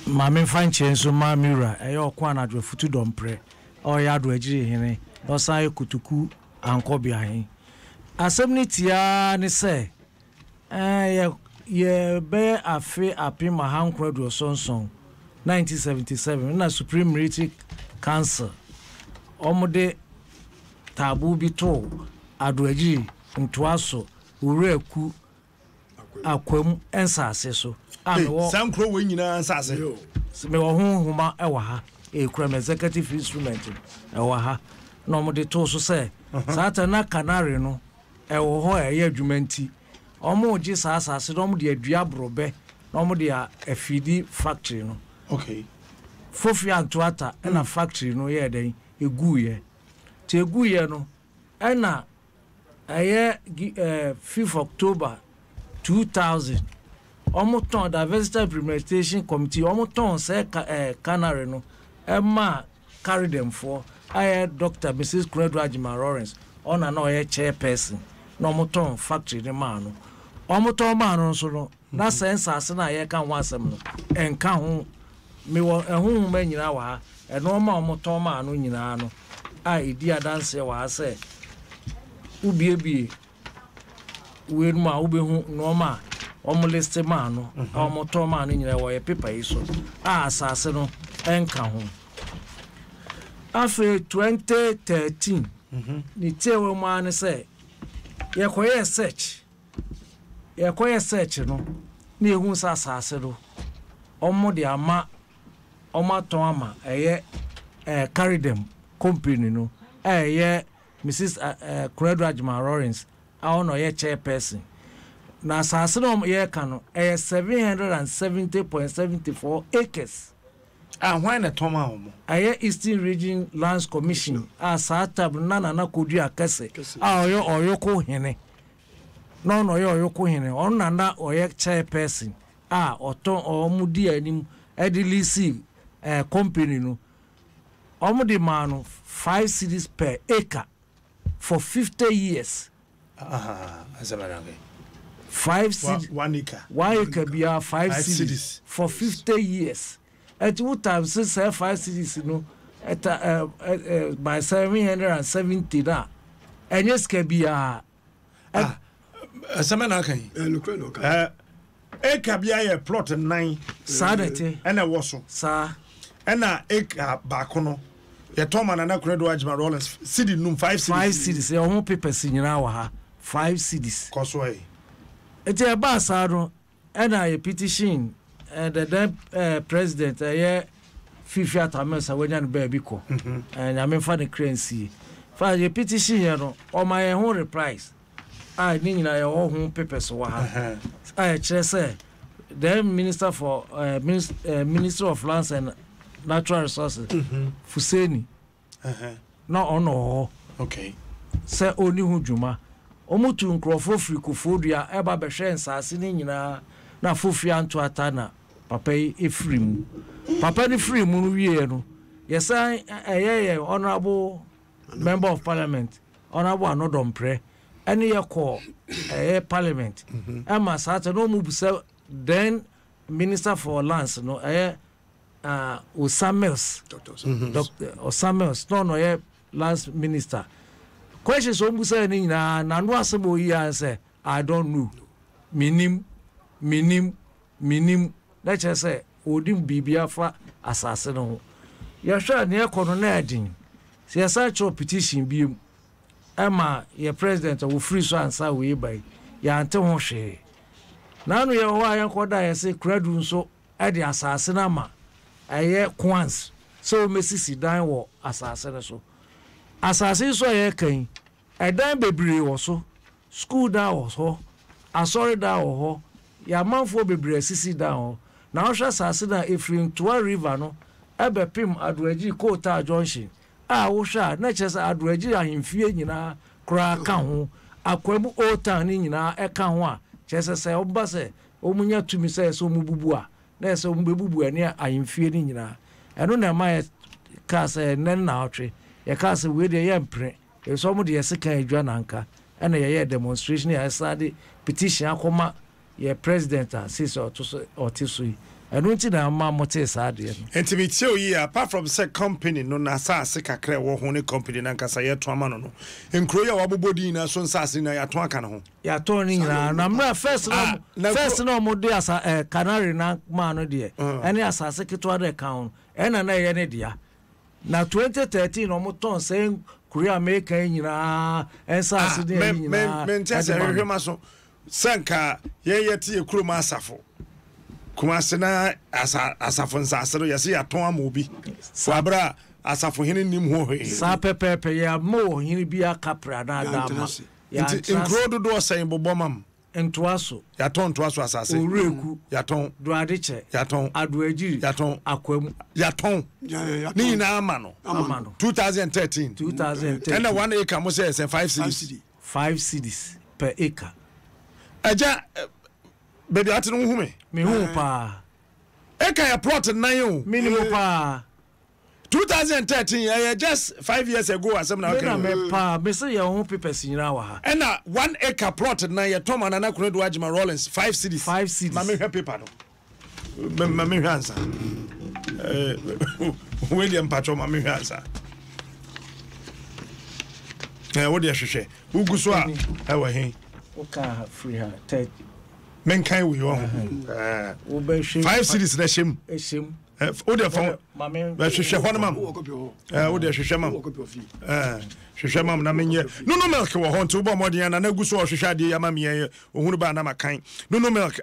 Mame fanche so ma mira eyo kwa na dwe futu dompre o ya do agire hene no sai kutuku anko bia hen asem ni tia ni se ye be afi api ma hankro do sonson 1977 na Supreme Military Council omude tabu bi to ado agire ntoaso ureku akwam Asaase so Sankro we nyina Asaase me wo honhoma e wa ha e kura executive instrument e wa ha no mo de to so say sata na canary no e wo ho e adwumanti omo gi Asaase no mo de adua brobe no mo de afidi factory no okay fofi antoata na factory no ye den eguye te eguye no na aye 5th October 2000 Omoton Diversity Implementation Committee omoton say canary no ma carry them for Dr. Mrs. Adom Lawrence ona na oye chairperson no omoton factory the man no omoton man no so no na sense ase na ye kan wasem no enka ho me wo ehun ma nyina wa e no ma omoton man no nyina no idi adanse wa say ubiebie we ma ubehu no ma omuliste man no omoton man nyina wo ye paper iso Asaase no enka ho after 2013 ni tewe man say ye koye search no na ehun Asaase do omode ama omaton ama eye carry them company no eye Mrs. Adom Lawrence no ye chairperson na Asaase no ye ka no 770.74 acres when na toma homo aye Eastern Region Lands Commission Asaata na kodu akase oyoko hene no oyoko hene on na oye chairperson oton omudi anim edilisi company no omudi man 5 cedis per acre for 50 years. Asamanage. 5 cedis. 1 acre. 1 acre be 5 cedis for 50 years. At what time since 5 cedis no at by 770 that. And yes can be Asamanage. Acre be a plot 9 Saturday and a waso. Sir. And a acre bakono. The Tom and Adom Lawrence city num 5 cities. 5 cities. Your home papers in your 5 cities. Cosway. It's a basado and a petition the then president Fifi Tamas when baby co and I mean for the currency. For a petition here on my own replies. I need your own papers. I say the Minister for Minister of Lands and Natural Resources Fuseni no ono okay say oni hujuma omutu nkrofo frikufo dua eba be hwe Asaase ni nyina na fofia nto atana papa efrim papa ni free mu no wie no yesan honorable member of parliament honorable Adom pre ene ye call parliament ama Asaase no mu busa then minister for lands no Osamels Dr. Osamels no ye last minister questions on busa ni na no asemo yi answer I don't know minim let's just say odim bibia fa Asaase no ya hwa ne ekono na adin se ya search petition bi ema ye president wo free so answer we by ya ante ho hwe na no ye ho ayan koda ye se kradu nso e de Asaase na ma aye kwans so mesisi dan wo Asaase ne so Asaase so ye kan edan bebre wo so school da wo so asori da wo ho ya manfo bebre sisi da ho na wo hwa Asaase na efrim Toa river no ebepim Adoaji Kota junction wo hwa na chese Adoaji ahemfie nyina kura ka ho akwamu ota ni nyina e ka ho a chese se oba se omunya tumi se so mububu a na so mbebubu ani ahemfie ni nyina eno na ma ka se nen na otwe ye ka se we de ye mpre e so mu de ye seka adwa nanka ena ye demonstration ya sade petition akoma ye president a sisi otiso ɛno nti na ma mote saa de enti me tie oyi apart from say company no na Asaase kakra wo ho ne company na nkasa ye to ama no nkro ya wabobodi na so Asaase na ya to aka no ho ya to ni nyina na mra first no mo de asa canary na ma no de ene Asaase kitwa de kan ena na ye ne dia na 2013 no mo ton say Korea make nyina Asaase de nyina me ntese hwema so sanka ye tie kuroma asafo Kumase na asafo nsasero yesi aton amobi wabra asafo hene nim ho he sa pepepe ya mo hene bia kapra na dama ya include do say bobomam Ntwaso ya ton Ntwaso Asaase Oreku ya ton Duadeche ya ton Adoagiri ya ton Akwam ya ton ni na amano 2013 and 1 acre mo say 5 cities per acre aja baby ati no hume me hu pa eka ya plot 9 minimum pa 2013 just 5 years ago asem na okay me pa me say your own papers nyina wa ha and 1 acre plot 9 ya Tom na Kuno do Ajima Rollins 5 cities ma me hwe paper no ma me hwe ansa William Pacho ma me hwe ansa wo de hwehwe uguso a ewa he okay free her 30 men kan we yo 5 cities na shem o de fon hwehwe ho no mam o de hwehwe mam hwehwe mam na menye no milk wo ho nti wo modern na guso hwehwe ade ya mam ye ohunu ba na makan no milk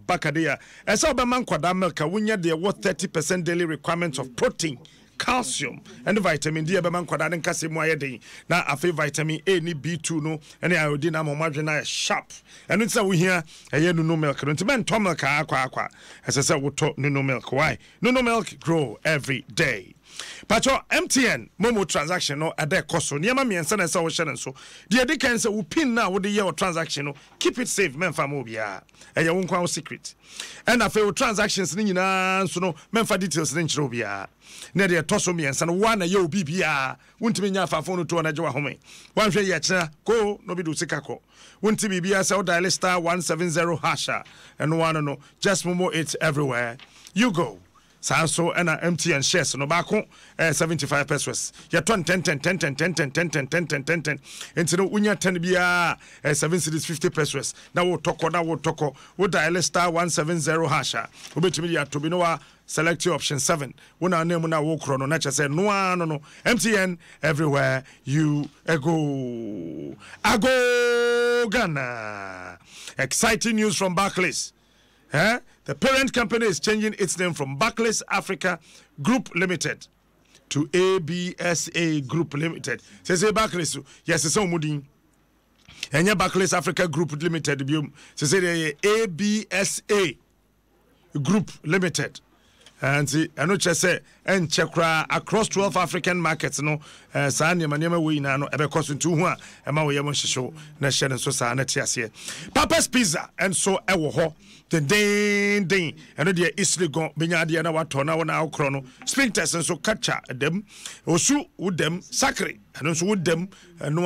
bakadea esa obema nkwada milk wonya de what 30% daily requirements of protein, calcium and vitamin D ebema nkwada ne nkase mu ayeden na afi vitamin A ni B2 no ene iodine na momadwe na sharp eno nti sa wo hia eye no milk no nti men to milk akwa esese wo to no milk why no milk grow every day. Pacho MTN momo transaction no ade koso niema miensa na sa wo hye nso de de kan say wo pin na wo de ye wo transaction no keep it safe memfa mo bia eye wo nkwa wo secret and afa wo transactions ni nyina nso no memfa details ni nkyere bia na de toso miensa no wa na ye obi bia wontimi nya afafo no to na je wa home wan hwe ye kyena ko no bi do sikako wontimi bia say wo dial star 170 hasha and one no just momo it everywhere you go. So and MTN shares no back 75 pesos. Ya 10 into no unya 10 bia 7 cities 50 pesos. Now we talk we dial star 170 hasha. We betimi ya to be no select your option 7. Una name na wo krono na say no MTN everywhere you go. Ago Ghana. Exciting news from Barclays. The parent company is changing its name from Barclays Africa Group Limited to ABSA Group Limited. Say Barclays, yes, it's Mudin. And Barclays Africa Group Limited. Say ABSA Group Limited. And see, I know just say and chekra across 12 African markets. No, Sanya Manema we na no ebe cost to one. Emma we yamon show na share so sa na tiasie. Papa's Pizza and so ewo ho. The ding and the easily gone benya dia na watona wona akro no sphincters and so catcher them osu with them sacre and so with them no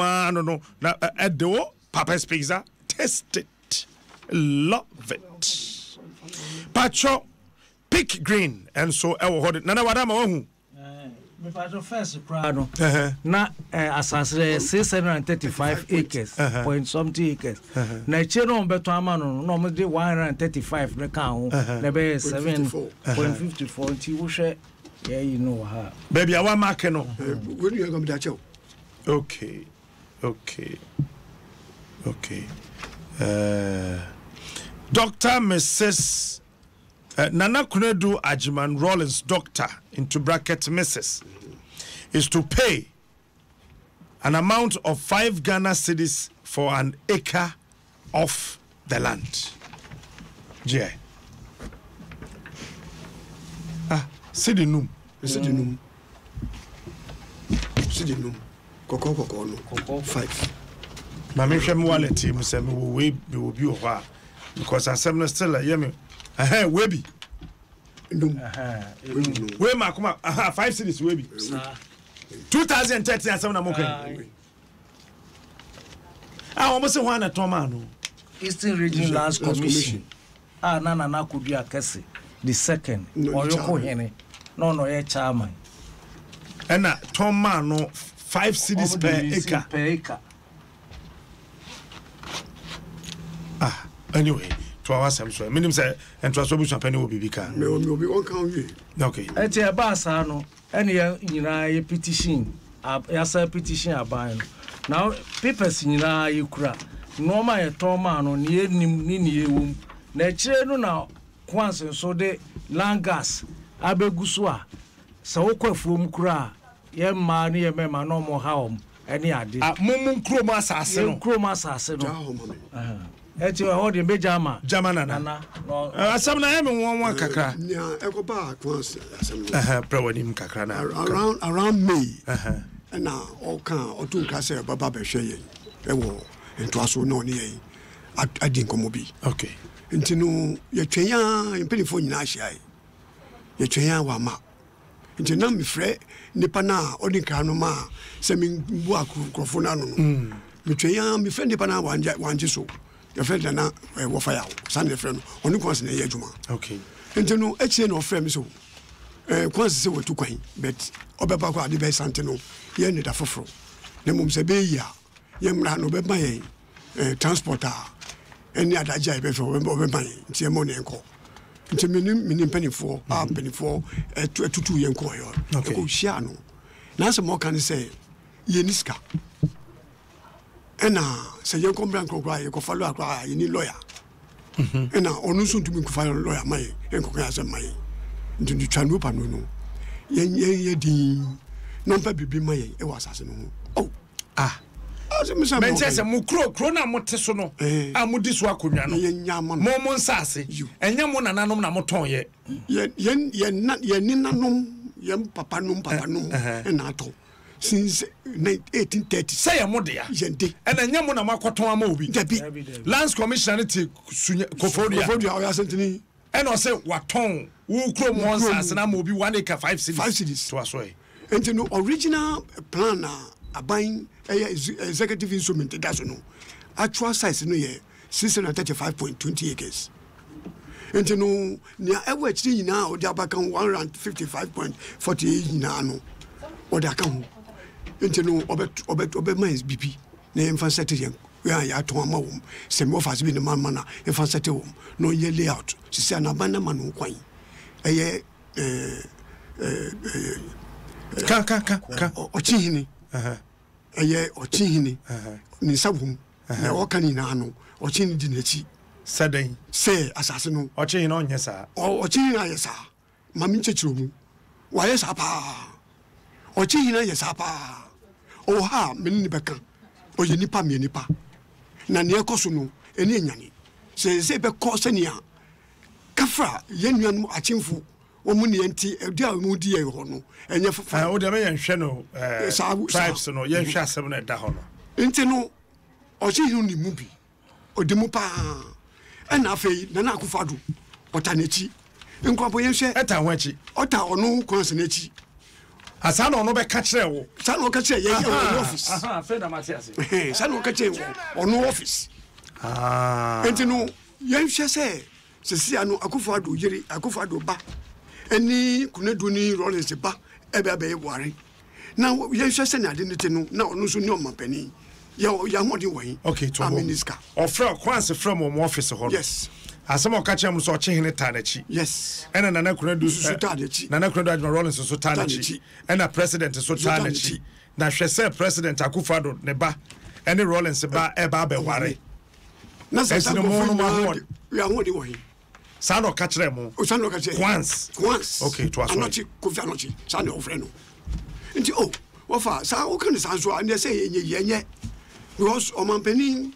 na edo Papa's Pizza test it love it pacho pick green and so ewo hold it nana wada ma hu me pacho first crowd na Asaase 635 acres point something acres na cheno beto ama no mo de 135 na kan ho na be 7.54 nti wo hwe yeah you know ha baby awa mark no when you come da chew okay Dr. Mrs. Nana Kunedu Ajiman Rollins doctor into bracket Mrs. is to pay an amount of 5 Ghana cedis for an acre of the land. Jay. Sidinum. Koko no 5. Mami hwem wallet mu se me we be obi o ho because asem still yemi webi we makuma 5 cities webi 2013 asem na mo kan almost one at Tomano Eastern Region Lands Commission na kudua kese the second or yoko hene no ye chairman and Tom man no 5 cities per acre. Anyway, to our Samsung, minimum say, and to a solution penny will be become. Me will be one count. Okay. At your basano, and you petition, a petition about now papers in you cry. No, my Toman on ye nim, nature no now, once and so de langas, abeguswa, so quafum cra, ye money, a member no more home, any idea. Mum Croma Assassin, Croma Assassin. At your holding Bejama, Jamana, no, some name one kakra. Yeah, I go back once. Prowadim kakrana around May. And now all can or two classes of Baba Shay, a war, and Dwaso Nsem. I didn't come be. Okay. And to know your train in Pennyphone Nashai. Your train wama. And to know me fret, Nipana, or the Kanoma, sending Waku Crofonano. Me train, me friend Nipana one so. Your friend and I were fire, Sunday friend, only once in a year. Okay. And to know a chain of friends so. Once they were too quaint, but Obaba the best Santino, ye need a fofro. The mum say, be ya, Yamran Obama, transporter, any other jibe for Obama, Tiamoni and co. Into meaning penny for, penny for, a 2 young coil. Okay, Shiano. Now some more can say, Yeniska. And now, say young Combranco cry, you go follow a cry, you need lawyer. And now, on soon to be file lawyer, my and cocass and my. Into the Chanupa no. Ye non be my Asaase. Oh, as a Manchester Mukro, Crona Montesono, Amudiswa Cunano, Momon Sassy, and Yamon and Anom Namoton ye not ye ninanum, yam papanum, and Nato. Since 1830, say a modia, and then Yamona Makoton movie, Lance Commissioner Kofodia, and I say, what tongue? Who chrome one sass and I will be 1 acre 5 cities to us way. And you know, original plan a buying executive instrument, that's no. Actual size in a year, 635.20 acres. And you know, near average now, they are back on 155.48 now. Or the account. And you know, Obama is BP, name for setting. We are at home. Some of us been a man, if I set home, no year layout. She said, an abandoned man, quite. Ochihini. A year or Chihini. Nsamwam. Or Caninano, or Chini Dinechi. Saday. Say, Assassin, or Chin on yes, sir. Or China, yes, sir. Mammy Chichu. Why, yes, apa. Or China, yes, apa. Oh, ha, Minibeka. Or Yenipa, Minipa. Nania Cosuno, and Yanyani. Say, Cosenia. Kafra, Yenyan Achimfu, Omuni anti, a dear moody hono, and your Odaman Shano, tribes, no, Yan Shasam at Dahono. Inteno, or she only movie, or Demupa, and Afe, Nanakufadu, or Tanechi, and Compoyensha, Etawachi, Ota or no Consonechi. As I don't know about catch there, Sano Catch, office. Sano Catch, or no office. And you know, Yan Shase. Se ano akufado yiri akufado ba eni kuneduni rollins ba ebe ware na ye hwese na identity no na onu so ni o mapani ya modin wan okay to minister or kwanse from o office ho yes asema ka chem so ochehene tanachi yes ena nana kunedu so tanachi nana kunedu ajma rollins so tanachi ena president so tanachi na hwese president akufado ne ba eni rollins ba eba be ware na se no mo we are modin wan Sano catch them. Sano catch once. Okay, to us. Anochi, Kofianochi, Sano Freno. And oh, what far? Sao can answer and they say, ye, because Oman Penny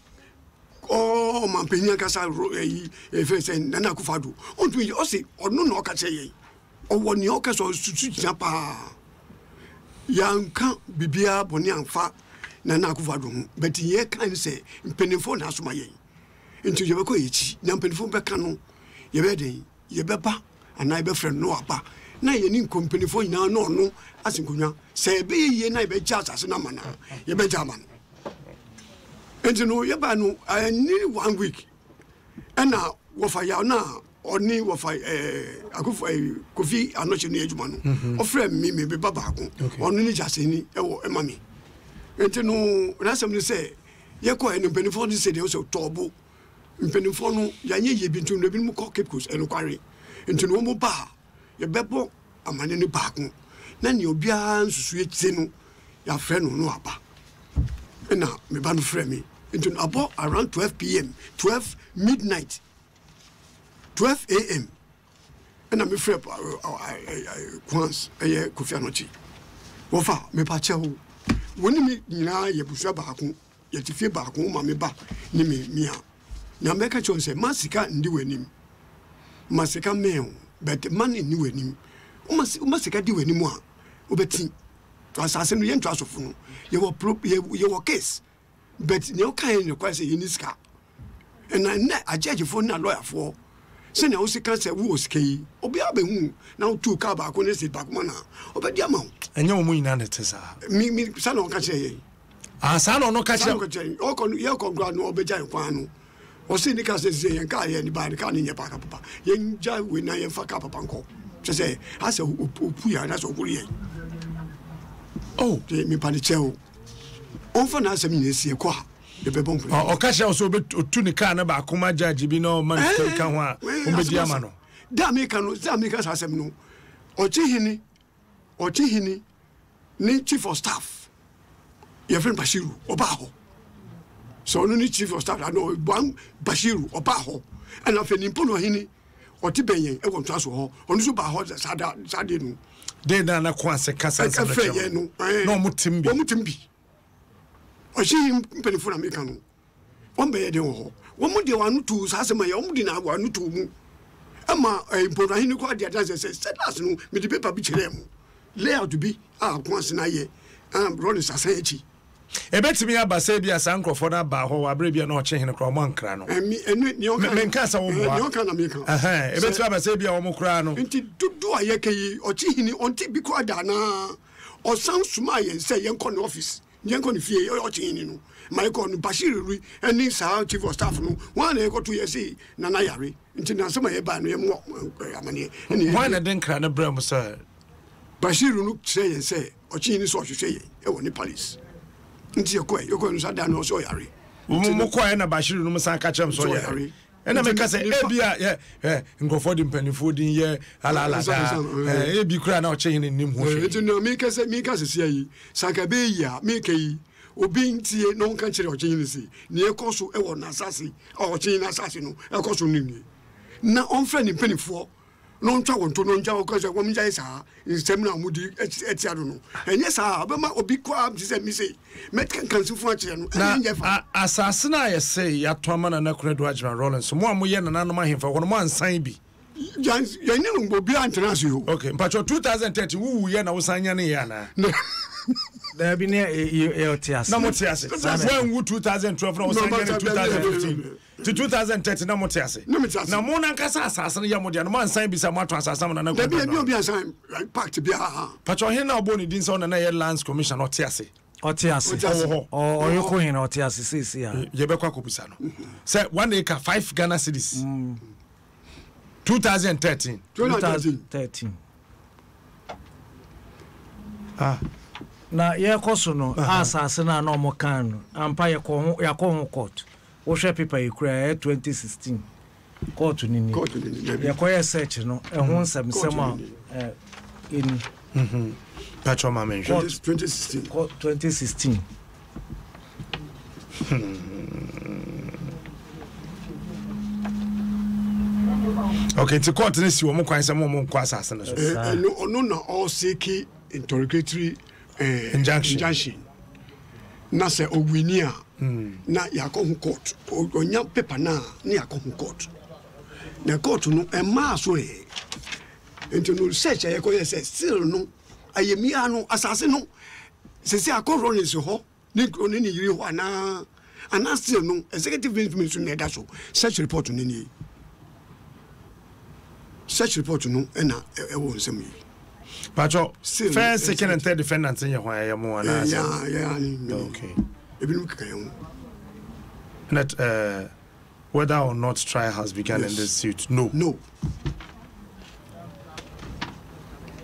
or Oman Penny Casa, a face and Nanakufadu. On to you, say, or no catch or one yokas or Suchapa. Young can't be beer, Bonian fa Nanakufadu, but ye can say, in Pennyphone has my into your coach, Nampenphone Bacano. Ye ready, ye beba, and I be friend no apa. Na ye nin company for now no asinkunya. Say be ye na be jazz as na mana. Ye be German. And you know ye ba no I need 1 week. And now wo fa ya na oni wo fa akufo kofi anoche no adwuma no ofre me be baba ko onu ni jase ni ewo emami enti no nasem ni say ye ko enu penifo ni say de so tobo penifo no yanye ye bi ntum no bi mu ko kepkos enu kware enti no mo ba ye bebo amane ni ba ko na ni obia nsusu ye tse no ya frɛ no no aba na me ba no frɛ me enti no abo around 12 p.m. 12 midnight 12 a.m. and I'm afraid once a year coffee anochi. Wofa, me pacho. When me na ye busha baku, ye tifi baku, mame ba, ni me mia. Na meka chon se, masika ndi wenim. Masika meo, but money ni wenim. Masika di wenim wa. Ubeti. Asaase no yen twaso funu. Ye wo case. But ne o kan ne kwase yiniska. And I judge for na lawyer for. Send a house cancer who was key, Obiabe, now 2 car back on the back mana, Obedi amount. And your moon and it is me, son of Catchay. Ah, son of no catcher, or con Yoko Grand no Obeja Quano, or Syndicas and Kaya anybody can in your back up. Young Jai when I am fuck up a panko. To say, I said, Puya, that's all. Oh, me panichel. Often as a minister, qua. O kasha also be tunika na ba kuma judge bi no man kan ho a o be diama no da me kan asem no ochi hini ni chief of staff your friend Bashiru oba ho so no ni chief of staff no ban Bashiru oba ho and afeni mpo no hini oti benyen e won twaso ho onu so ba ho sade no de na kwa se kasa no mutimbi Oshi mpelifuna mekano. Wambe de ho. Womu de wanu tu sasema ya womu de na wanu tu mu. Ama impona hini kwa dia dance say settlers no me de paper bi kire mu. Layout bi kwanse na ye. Rolling sasayechi. Ebetimi abase bia sankrofo na ba ho abre bia na o che hene kro mo ankra no. Menka sa wo boa. Nyoka na meka. Ebetimi abase bia wo mo kra no. Nti dudu ayeke yi ochi hini onti bi kwa da na. O san suma ye say yen ko no office. Yanko ni fie ochini no my ko no Bashiru any sa chief of staff no one e ko to yesi na na yare nti na sama ye ba no ye mo amane why na den kra na bram sir Bashiru no say ochini so hwehwe ye e woni police nti ye ko no sa da no so yare mo ko na Bashiru no san ka chem so yare ena me ka say ebia ngofo di mpanifo din ye ala ebi kura na o che hene nim ho hwe nti no me ka say yi sakabe ya me ka yi obi ntie no nka kire o che hene si ne ekoso e wo na Asaase o che hene Asaase no ekoso nim na on fa ni mpanifo no ntwa wonto no nja ko say wo mja isa nsem na mudi etiado no enye sa obema obi kwa say mi say met kan sufu a kire no na Asaase na ye say ya to amana na kura do agina Rollins so mo amoye na nanom ahemfa wono mo ansan bi ya ni no bi international okay mpacho 2030 wu ye na wo sanya ne ya na there be near EOTS na mo tiase when wu 2012 na wo sanya ne 2015 to 2030 na mo tiase na mo na nkasa Asaase ya mo dia no mo ansan bi sa mo ato Asaase na na kura no bi ansan pact bi pacho he na oboni din so na ye lands commission otiase o yoko hin otiase sisi ya ye be kwa kopusa no say 1 acre 5 Ghana cedis 2013 na ye koso no Asaase na na omo kan no ampa ye ko court wo hwe paper e kura 2016 court ni ye ko ye search no ehun Nsemsem a eni Pacho ma mention 2016 okay to court ni si wo mo kwan se mo kwa Asaase no so no na all seeking interrogatory injunction na se ogwinia na yakon court onya paper na yakon court na court no e ma so e enti no search e ko yes still no ayemia no Asaase no se akon Rollins ho ni yiri ho ana still no executive information na da so search report no ni search report no na e wo nsem yi Pacho first second and third defendants in your way mo na yeah okay ebinum kaka yon net whether or not trial has begun in this suit. No.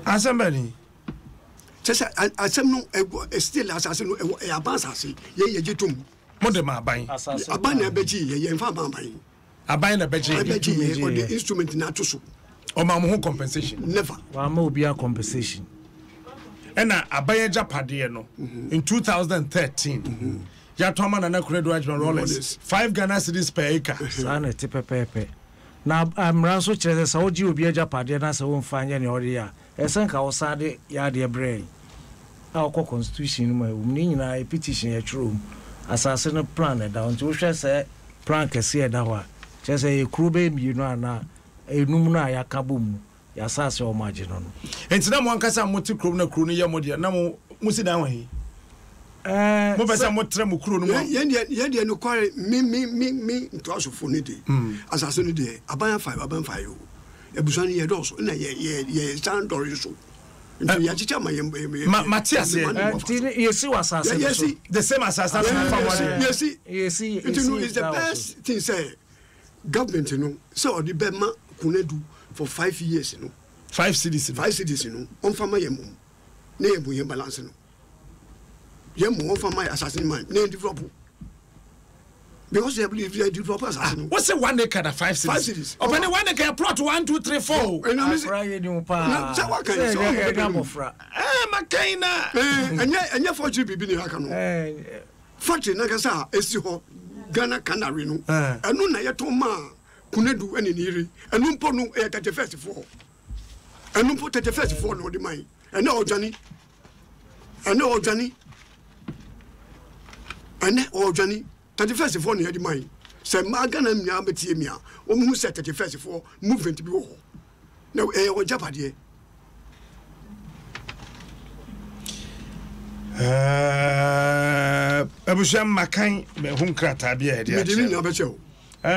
Assembly. Just asem no still Asaase no Asaase ye jetum. Modema aban. Aban na beji ye mfa aban. Aban na beji. Beji or the instrument na to so. O ma mo compensation. Never. Wa ma obi a compensation. Ena aban japade no in 2013. Ya Toma na Credo Admiral Rollins 5 Ghana cedis per acre. Sana te pepepe. Na amranso chere sa oji obi japade na sa won fanya ne ori ya. Esen ka osade ya de bre. A ko constitution ma ni nyina petition ya churu. Asaase no plan da nti wo hwe se plan kese da ho a. Che se e krube mi no ana enum no ya kabom. Ya Asaase o maje no. Enti na mo ankasa mo ti krom na kro no ye mo de na mo si dan ho hi. Mo besa mo tre mo kro no mo. Ye no kware mi to asofo ni de. Asaase no de aban 5 yo. Ebusan ye do so na ye stand dori so. Nti ya chicha ma Matias ye si Asaase. Yes, the same as Asaase yes. It is the best thing say government so the bema kunedu for 5 years 5 cedis 5 cedis on fama ye mum na ye buye balance ye mum on fama Asaase man na develop because they believe they develop Asaase. What's a 1 acre 5 cedis? Open 1 acre plot 1 2 3 4. And I'm saying you pa. So what can you say? Makaina. And you for GB bi ni aka no. Factory na kasa esi ho Ghana Canary no. Anu na ye to ma kunedu ene niri. Anu mpo no e 31st for. Anu mpo 31st for no di man. Ene ojani. Ene ojani. 31st for no di man. Se ma Ghana mia betie mia. O mu se 31st for movement bi wo. Na e o japade. Abusham makan me hunkrata bia e dia. Medini na bechew.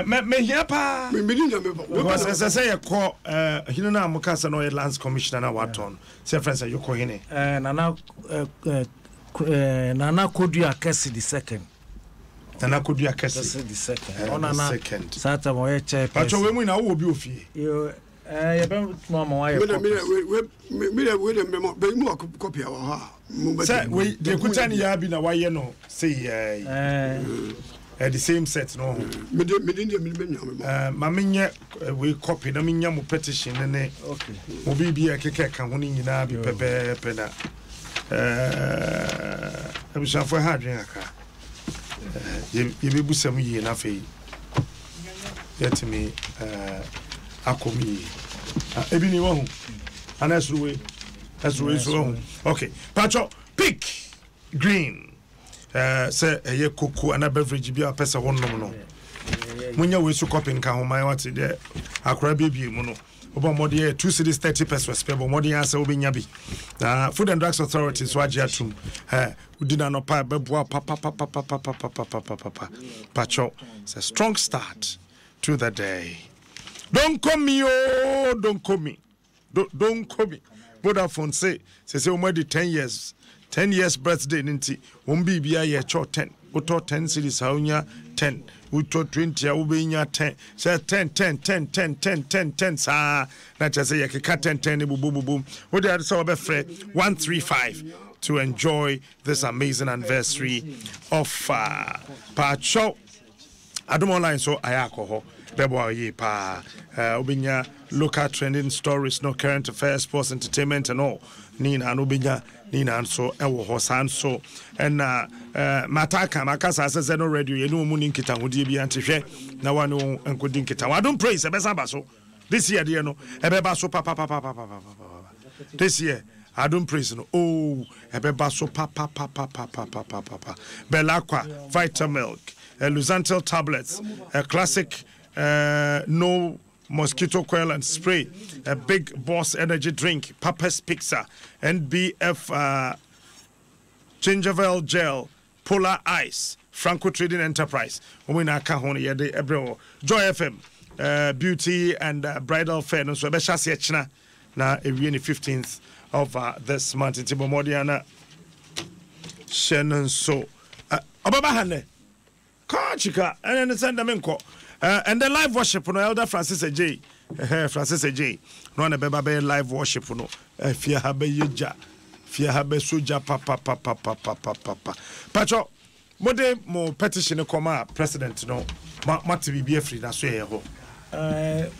Me hia pa. Medini na me ba. Because say ye call hinu na amka se no lands commissioner na waton. Say friends say you call hine. Nana Kodu Akesi the second. Nana Kodu Akesi the second. On Nana second. Sata mo ye chair. Pacho we mu na wo obi ofie. Yo ye be mama wa ye. Me mu copy ha. Say we the kutani ya bi na wa ye no say the same set no. Me ma menye we copy na menya mo petition ne. Okay. Mo bibia keke ka ho ni nyina bi pepe na. Abusan for hadwen aka. Ye be busam yi na fe. Yetimi akomi. Ebi ni wo hu. Anasruwe. So okay. Pacho pick green. Say ye cocoa and a beverage be a pesa one no. Munya we su copy nka ho man what there akra baby mu no. Oba modi 2 cedis 30 pesos pe bo modi answer obi nya bi. Food and Drugs Authority so agi atum. Udina no pa beboa pa. Pacho, it's a strong start to the day. Don't call me, oh, don't call me. Don't call me. Vodafone say already 10 years birthday ninti wombi bia ye cho 10 uto 10 cedis haunya 10 uto 20 ubenya 10 say 10 sa na cha say ye keka 10 bubu wo dey so be free 135 to enjoy this amazing anniversary of Pacho Adom online so ayako Bebo ye pa obinya local trending stories, no current affairs, sports, entertainment and all. Nina and obinya Nina and so ewo hosan so and mataka makasa says no radio you know munin kita hodi bi antihwe na wanu enkodi kita wadon praise ebesa baso this year dear no ebeba so papa this year I don't praise no oh ebeba so papa Belaqua Vitamilk Lusantil tablets a classic no mosquito coil and spray, a big boss energy drink, Papa's Pizza, NBF gingervel gel, Polar Ice, Franco Trading Enterprise, Umina Kahoni Yade Ebro, Joy FM, Beauty and Bridal Fair, and so Beshasi Echna, na Evieni 15th of this month in Tibomodiana Shannon so Obabahane, Kachika, and then send them in. And the live worship no Elder Francis AJ Francis AJ no na beba be live worship no fia ha be yeja fia ha be soja papa pacho mode mo petition koma president no mate bibia free na so ye ho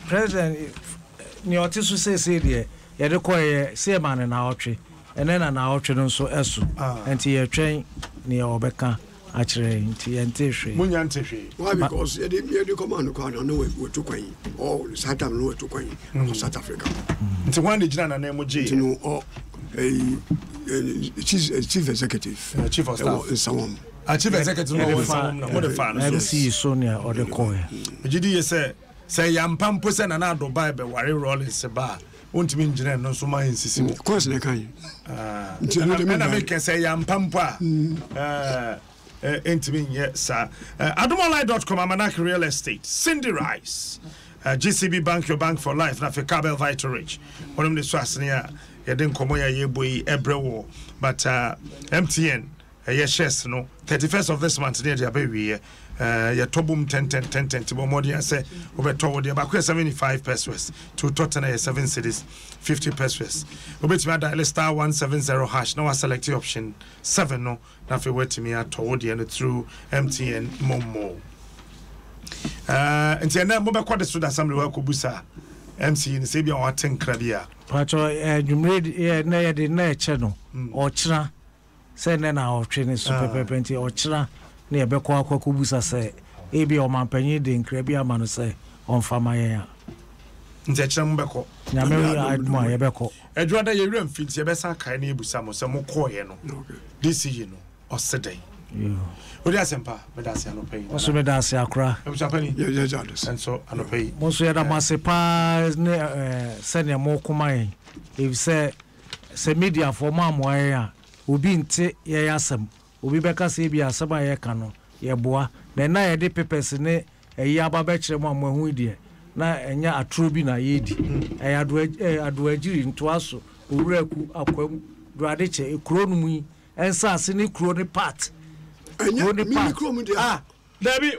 president ni otisu say de ye de koye say man na otwe ene na otwe no so esu enti ye twen ni obeka actually enti hwe munya ntehwe why because the command ko na no we to kwan or South Africa no to kwan South Africa nti wan de gina na mo je no or chief executive chief of staff Nsamwam chief executive no Nsamwam na mo de fa no see Sonia or the koye gidi ye say yampampo se na na do bible ware rollins ba ontimi ngine no so ma nsisi mo course na kan na make say yampampo entimi ye sa adomonline.com Amanak real estate Cindy Rice GCB Bank, your bank for life na fe Cabell Vital Rich onom de so asene a ye den komo ya ye boyi ebrewo but MTN ye shares no 31st of this month near the abewie ye tobum 10 tibo modi say obeto wo de ba 75 pesos to Tottenham 7 cities 50 pesos obetimi dial star 170 hash now select the option 7 no na fe wetimi ato de no through MTN Momo entiana mo be kwade so da assembly wa ko busa MC ni se bia o atenkra bia pacho jumre na ye de na eche no o kira se ne na o twe ne super pepenti o kira na ye be kwa ko busa se e bia o mampanyi de nkra bia ma no se on fama ye ya nti kira mo be ko nyame admo ye be ko adwada ye wura mfiti ye be sa kai na ebusa mo se mo ko ye no this year no o sedai Odi asempa medasi anopei. Oso medasi akra. Ebusapani. Yeah. And so anopei. Monso ya da masepa ne sene mo kuman. If say media for mamo ya obi nte ye yasem. Obi beka se bi asaba ye ka no ye boa. Na ye de papers ne eyi aba be kire mo ahu die. Na enya atro bi na ye di. Ado agiri ntoaso. Owura ku akwam do ade che ekuro no mu ensa ase ne kuro ne part. Debbie,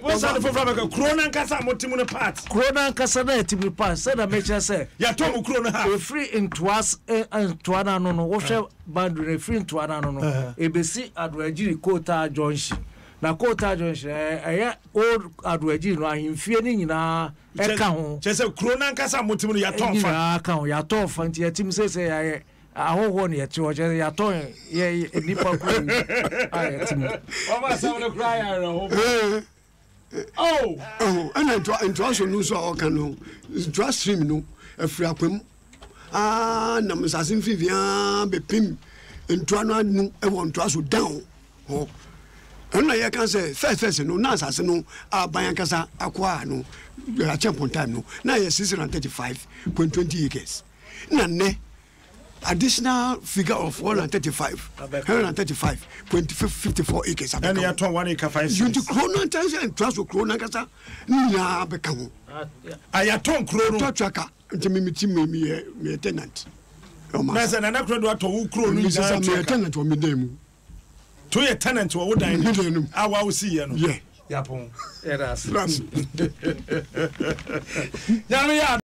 what's that for Krona Casa Motimun part? Krona Casana Timmy Pass, said I make say, Yatom Krona, free into us and to an no, washer boundary free into an no, ABC Adwagiri Kota Junction. Now Kota Junction, old Adwagiri, I'm feeling in our account. Just a Krona Casa Motimun Yatom account, Yatom, Fantia Tim says, I won't yet to watch your toy. Yeah, nipa queen. I oh, and I also know so can trust him no a free aquam. Namasasin Vivian be pim and Tuana no I want to us down. Oh, and I can say first no Nasa no Bayankasa Aqua no a champ on time no now yes 635.20 acres. None additional figure of 135.54 acres. And you are 1 acre 5 you to Krona and trust with Krona Casa. Nia become. I am Tom Crono tracker to me tenant. There's an anacron to who Crono is a tenant or me. To a tenant or would I will see you. Yeah, Yapon. Yes.